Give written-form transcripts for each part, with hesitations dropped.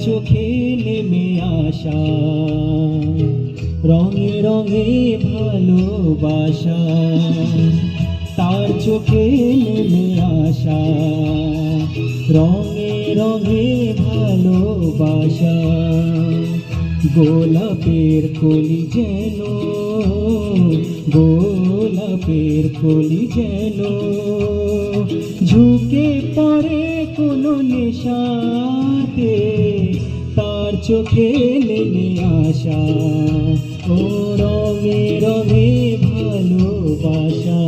চোখে নেমে আসা, রঙে রঙে ভালোবাসা, তার চোখে নেমে আসা, রঙে রঙে ভালোবাসা। গোলাপের কলি যেন, গোলাপের কলি যেন ঝুঁকে পড়ে কোনো নেশাতে, তার চোখে নেমে আসা, ও রঙে রঙে ভালোবাসা।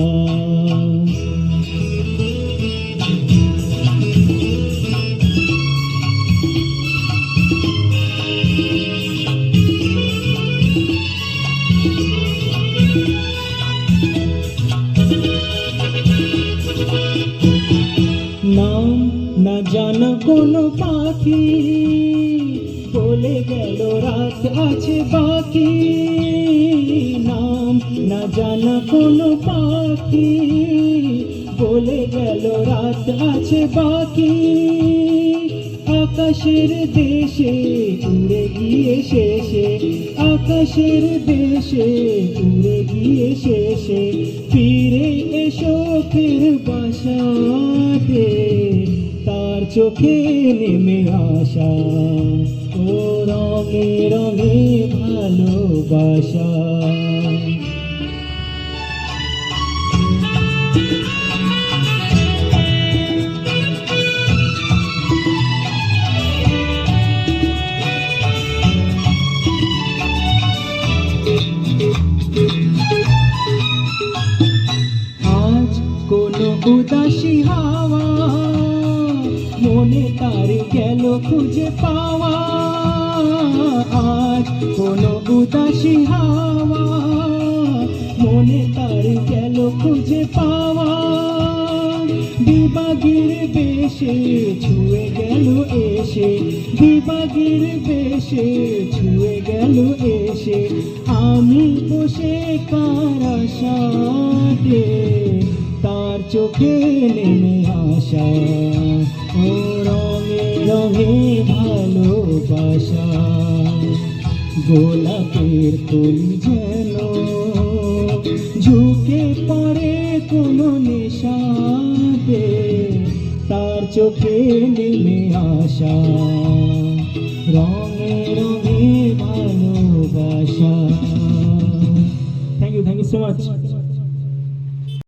নাম না জানা কোনো পাখি বলে গেল রাত আছে বাকি, নাম না জানা কোনো পাখি বলে গেল রাত আছে বাকি। আকাশের দেশে উড়ে গিয়ে শেষে, আকাশের দেশে উড়ে গিয়ে শেষে ফিরে এসো ফির বাসাতে, তার চোখে নেমে আসা, ও রঙে রঙে ভালোবাসা। আজ কোনো উদাসী হাওয়া মনে তার গেল খুঁজে পাওয়া, আজ কোনো উদাসী হাওয়া মনে তার গেল খুঁজে পাওয়া। বিভাগীর বেশে ছুঁয়ে গেল এসে, বিভাগীর বেশে ছুঁয়ে গেল এসে, আমি বসে কার আশাতে, তার চোখে নেমে আসা, ও রঙে রঙে ভালোবাসা। গোলাপের কলি যেন ঝুঁকে পড়ে কোনো নেশাতে, তার চোখে নেমে আসা, রঙে রঙে ভালোবাসা। Thank you so much.